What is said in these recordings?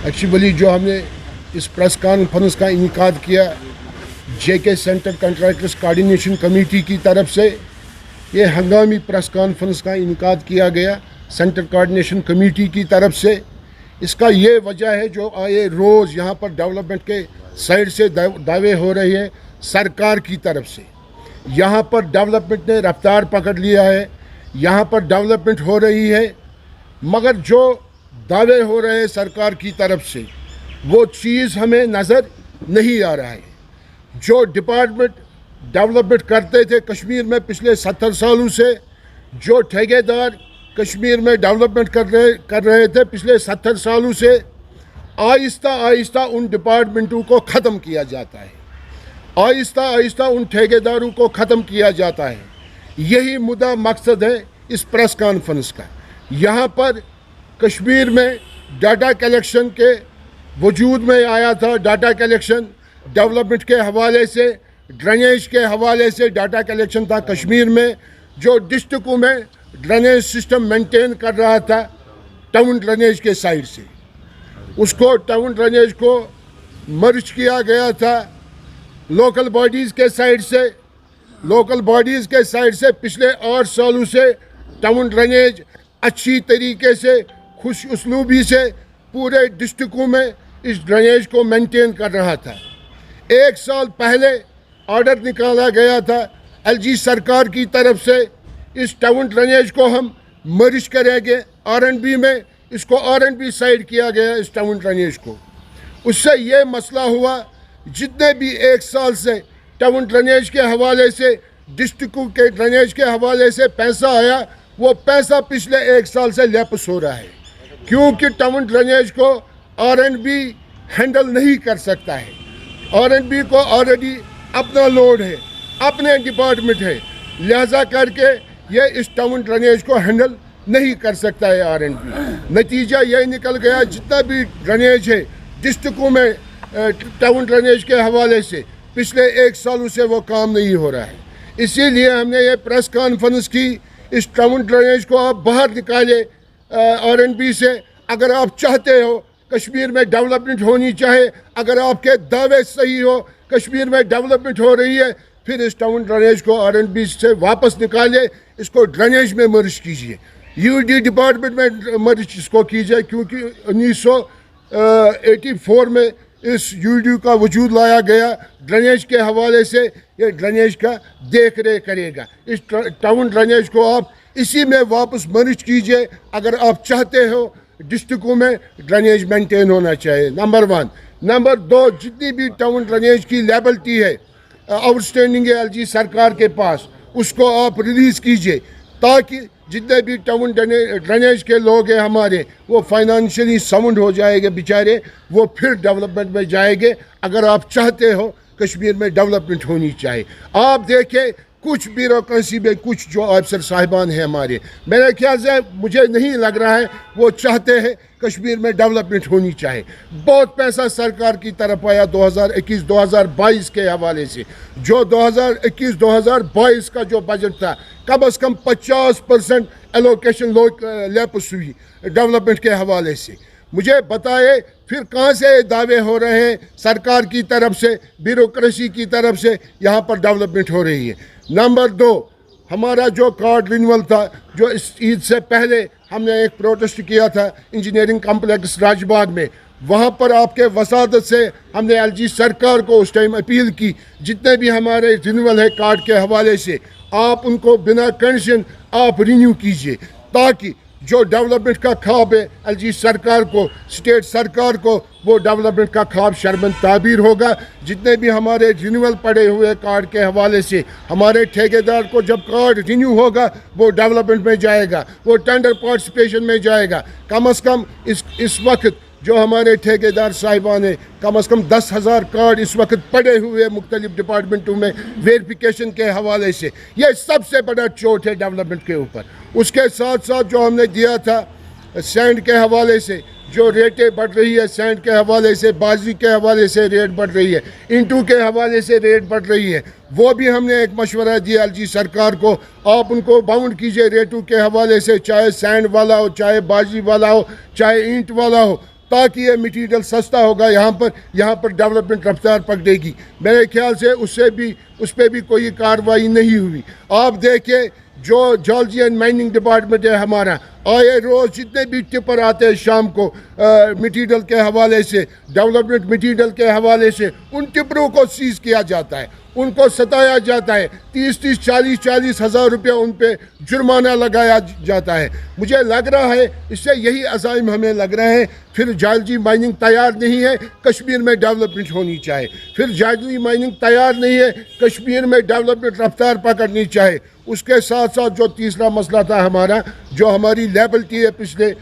Actually جو ہم نے اس پریس کانفرنس کا انعقاد کیا جے کے سینٹر کنٹریکٹرز کوآرڈینیشن کمیٹی کی طرف سے، یہ ہنگامی پریس کانفرنس کا انعقاد کیا گیا سینٹر کوآرڈینیشن کمیٹی کی طرف سے۔ اس کا یہ وجہ ہے جو آئے روز یہاں پر ڈیولپمنٹ کے سائڈ سے دعوے ہو رہے ہیں سرکار کی طرف سے۔ یہاں پر ڈیولپمنٹ نے رفتار پکڑ لیا ہے، یہاں پر ڈیولپمنٹ ہو رہی ہے، مگر جو دعوے ہو رہے ہیں سرکار کی طرف سے وہ چیز ہمیں نظر نہیں آ رہا ہے۔ جو ڈپارٹمنٹ ڈیولپمنٹ کرتے تھے کشمیر میں پچھلے 70 سالوں سے، جو ٹھیکے دار کشمیر میں ڈیولپمنٹ کر رہے تھے پچھلے 70 سالوں سے، آہستہ آہستہ ان ڈپارٹمنٹوں کو ختم کیا جاتا ہے، آہستہ آہستہ ان ٹھیکے داروں کو ختم کیا جاتا ہے۔ یہی مدعا مقصد ہے اس پریس کانفرنس کا۔ یہاں پر کشمیر میں ڈاٹا کلیکشن کے وجود میں آیا تھا، ڈاٹا کلیکشن ڈیولپمنٹ کے حوالے سے، ڈرینیج کے حوالے سے ڈاٹا کلیکشن تھا کشمیر میں، جو ڈسٹرکوں میں ڈرینیج سسٹم مینٹین کر رہا تھا ٹاؤن ڈرینیج کے سائڈ سے، اس کو ٹاؤن ڈرینیج کو مرج کیا گیا تھا لوکل باڈیز کے سائڈ سے۔ لوکل باڈیز کے سائڈ سے پچھلے 8 سالوں سے ٹاؤن ڈرینیج اچھی طریقے سے، خوش اسلوبی سے پورے ڈسٹرکوں میں اس ڈرینیج کو مینٹین کر رہا تھا۔ 1 سال پہلے آرڈر نکالا گیا تھا ایل جی سرکار کی طرف سے، اس ٹاؤن ڈرینیج کو ہم مرج کریں گے آر این بی میں، اس کو آر این بی سائڈ کیا گیا اس ٹاؤن ڈرینیج کو۔ اس سے یہ مسئلہ ہوا، جتنے بھی 1 سال سے ٹاؤن ڈرینیج کے حوالے سے، ڈسٹرکوں کے ڈرینیج کے حوالے سے پیسہ آیا، وہ پیسہ پچھلے 1 سال سے لیپس ہو رہا ہے، کیونکہ ٹاؤن ڈرینیج کو آر این بی ہینڈل نہیں کر سکتا ہے۔ آر این بی کو آلریڈی اپنا لوڈ ہے، اپنے ڈپارٹمنٹ ہے، لہذا کر کے یہ اس ٹاؤن ڈرینیج کو ہینڈل نہیں کر سکتا ہے آر این بی۔ نتیجہ یہ نکل گیا، جتنا بھی ڈرینیج ہے ڈسٹرکوں میں ٹاؤن ڈرینیج کے حوالے سے پچھلے 1 سالوں سے وہ کام نہیں ہو رہا ہے۔ اسی لیے ہم نے یہ پریس کانفرنس کی، اس ٹاؤن ڈرینیج کو آپ باہر نکالے آر این بی سے۔ اگر آپ چاہتے ہو کشمیر میں ڈیولپمنٹ ہونی چاہے، اگر آپ کے دعوے صحیح ہو کشمیر میں ڈیولپمنٹ ہو رہی ہے، پھر اس ٹاؤن ڈرینیج کو آر این بی سے واپس نکالے، اس کو ڈرینیج میں مرج کیجئے، یو ڈی ڈپارٹمنٹ میں مرج اس کو کیجئے، کیونکہ 1984 میں اس یو ڈی کا وجود لایا گیا ڈرینیج کے حوالے سے، یہ ڈرینیج کا دیکھ ریکھ کرے گا۔ اس ٹاؤن ڈرینیج کو آپ اسی میں واپس مرج کیجئے اگر آپ چاہتے ہو ڈسٹرکوں میں ڈرینیج مینٹین ہونا چاہیے، نمبر 1۔ نمبر 2، جتنی بھی ٹاؤن ڈرینیج کی لیبلٹی ہے آؤٹ اسٹینڈنگ ہے ایل جی سرکار کے پاس، اس کو آپ ریلیز کیجئے، تاکہ جتنے بھی ٹاؤن ڈرینیج کے لوگ ہیں ہمارے، وہ فائنانشلی ساؤنڈ ہو جائے گے بیچارے، وہ پھر ڈیولپمنٹ میں جائیں گے۔ اگر آپ چاہتے ہو کشمیر میں ڈیولپمنٹ ہونی چاہیے، آپ دیکھیں کچھ بیوروکریسی میں کچھ جو افسر صاحبان ہیں ہمارے، میرے خیال سے مجھے نہیں لگ رہا ہے وہ چاہتے ہیں کشمیر میں ڈیولپمنٹ ہونی چاہیے۔ بہت پیسہ سرکار کی طرف آیا 2021-2022 کے حوالے سے، جو 2021-2022 کا جو بجٹ تھا، کم از کم 50% ایلوکیشن لیپس ہوئی ڈیولپمنٹ کے حوالے سے۔ مجھے بتائے پھر کہاں سے دعوے ہو رہے ہیں سرکار کی طرف سے، بیوروکریسی کی طرف سے یہاں پر ڈیولپمنٹ ہو رہی ہے۔ نمبر 2، ہمارا جو کارڈ رینول تھا، جو اس عید سے پہلے ہم نے ایک پروٹیسٹ کیا تھا انجینئرنگ کمپلیکس راج باغ میں، وہاں پر آپ کے وساطت سے ہم نے ایل جی سرکار کو اس ٹائم اپیل کی، جتنے بھی ہمارے رینول ہے کارڈ کے حوالے سے، آپ ان کو بنا کنڈیشن آپ رینیو کیجئے، تاکہ جو ڈیولپمنٹ کا خواب ہے ایل جی سرکار کو، اسٹیٹ سرکار کو، وہ ڈیولپمنٹ کا خواب شرمند تعبیر ہوگا۔ جتنے بھی ہمارے رینیول پڑے ہوئے کارڈ کے حوالے سے، ہمارے ٹھیکیدار کو جب کارڈ رینیو ہوگا وہ ڈیولپمنٹ میں جائے گا، وہ ٹینڈر پارٹیسپیشن میں جائے گا۔ کم از کم اس وقت جو ہمارے ٹھیکیدار صاحبان ہیں، کم از کم 10,000 کارڈ اس وقت پڑے ہوئے مختلف ڈپارٹمنٹوں میں ویریفیکیشن کے حوالے سے۔ یہ سب سے بڑا چوٹ ہے ڈیولپمنٹ کے اوپر۔ اس کے ساتھ ساتھ جو ہم نے دیا تھا سینڈ کے حوالے سے، جو ریٹیں بڑھ رہی ہے، سینڈ کے حوالے سے، بازی کے حوالے سے ریٹ بڑھ رہی ہے، انٹو کے حوالے سے ریٹ بڑھ رہی ہے، وہ بھی ہم نے ایک مشورہ دیا ایل جی سرکار کو، آپ ان کو باؤنڈ کیجئے ریٹوں کے حوالے سے، چاہے سینڈ والا ہو، چاہے بازی والا ہو، چاہے اینٹ والا ہو، تاکہ یہ مٹیریل سستا ہوگا یہاں پر ڈیولپمنٹ رفتار پکڑے گی. میرے خیال سے اس پہ بھی کوئی کارروائی نہیں ہوئی. آپ دیکھیں جو جیولوجی اینڈ مائننگ ڈپارٹمنٹ ہے ہمارا، آئے روز جتنے بھی ٹپر آتے ہیں شام کو مٹیریل کے حوالے سے، ڈیولپمنٹ مٹیریل کے حوالے سے، ان ٹپروں کو سیز کیا جاتا ہے، ان کو ستایا جاتا ہے، 30-40 ہزار روپیہ ان پہ جرمانہ لگایا جاتا ہے. مجھے لگ رہا ہے اس سے یہی عزائم ہمیں لگ رہے ہیں. پھر جیولوجی مائننگ تیار نہیں ہے، کشمیر میں ڈیولپمنٹ ہونی چاہے. پھر جیولوجی مائننگ تیار نہیں ہے، کشمیر میں ڈیولپمنٹ رفتار پکڑنی چاہے. اس کے ساتھ ساتھ جو تیسرا مسئلہ تھا ہمارا، جو ہماری لیبلٹی ہے پچھلے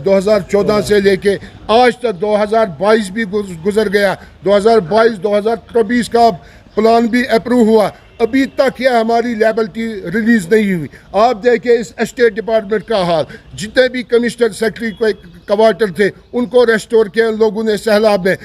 2014 سے لے کے آج تک 2022 بھی گزر گیا، 2022-2024 کا پلان بھی اپروو ہوا، ابھی تک یہ ہماری لیبلٹی ریلیز نہیں ہوئی. آپ دیکھیں اس اسٹیٹ ڈپارٹمنٹ کا حال، جتنے بھی کمشنر سیکرٹری کوارٹر تھے ان کو ریسٹور کیا ان لوگوں نے سیلاب میں،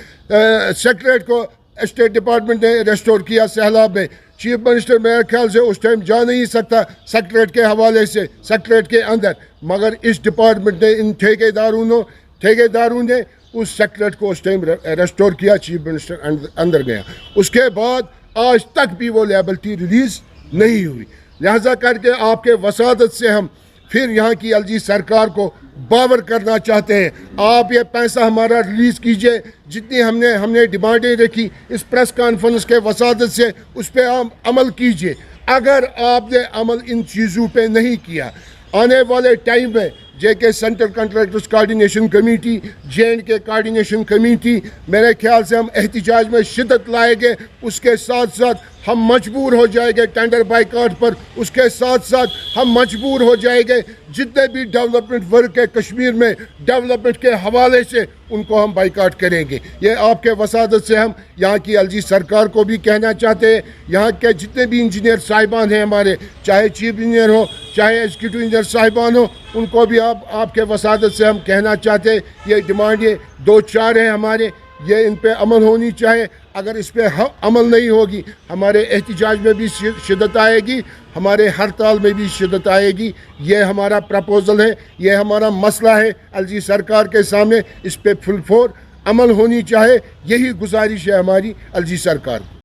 سیکریٹریٹ کو اسٹیٹ ڈپارٹمنٹ نے ریسٹور کیا سیلاب میں. چیف منسٹر میرے خیال سے اس ٹائم جا نہیں سکتا سیکریٹریٹ کے حوالے سے، سیکریٹریٹ کے اندر، مگر اس ڈپارٹمنٹ نے ان ٹھیکیداروں نے اس سیکریٹریٹ کو اس ٹائم ریسٹور کیا. چیف منسٹر اندر گیا، اس کے بعد آج تک بھی وہ لیبلٹی ریلیز نہیں ہوئی. لہذا کر کے آپ کے وسادت سے ہم پھر یہاں کی ایل جی سرکار کو باور کرنا چاہتے ہیں. آپ یہ پیسہ ہمارا ریلیز کیجئے، جتنی ہم نے ڈیمانڈیں رکھی اس پریس کانفرنس کے وسادت سے اس پہ آپ عمل کیجئے. اگر آپ نے عمل ان چیزوں پہ نہیں کیا، آنے والے ٹائم میں جے کے central contractors coordination committee, JNK coordination committee, میرے خیال سے ہم احتجاج میں شدت لائیں گے. اس کے ساتھ ساتھ ہم مجبور ہو جائیں گے ٹینڈر بائیکاٹ پر. اس کے ساتھ ساتھ ہم مجبور ہو جائیں گے جتنے بھی ڈیولپمنٹ ورک ہے کشمیر میں ڈیولپمنٹ کے حوالے سے ان کو ہم بائیکاٹ کریں گے. یہ آپ کے وسادت سے ہم یہاں کی ایل جی سرکار کو بھی کہنا چاہتے ہیں. یہاں کے جتنے بھی انجینئر صاحبان ہیں ہمارے، چاہے چیف انجینئر ہو چاہے ایگزیکٹو انجینئر صاحبان ہو، ان کو بھی آپ کے وسادت سے ہم کہنا چاہتے ہیں یہ ڈیمانڈ یہ 2-4 ہیں ہمارے، یہ ان پہ عمل ہونی چاہے. اگر اس پہ عمل نہیں ہوگی ہمارے احتجاج میں بھی شدت آئے گی، ہمارے ہڑتال میں بھی شدت آئے گی. یہ ہمارا پرپوزل ہے، یہ ہمارا مسئلہ ہے ایل جی سرکار کے سامنے. اس پہ فل فور عمل ہونی چاہے، یہی گزارش ہے ہماری ایل جی سرکار.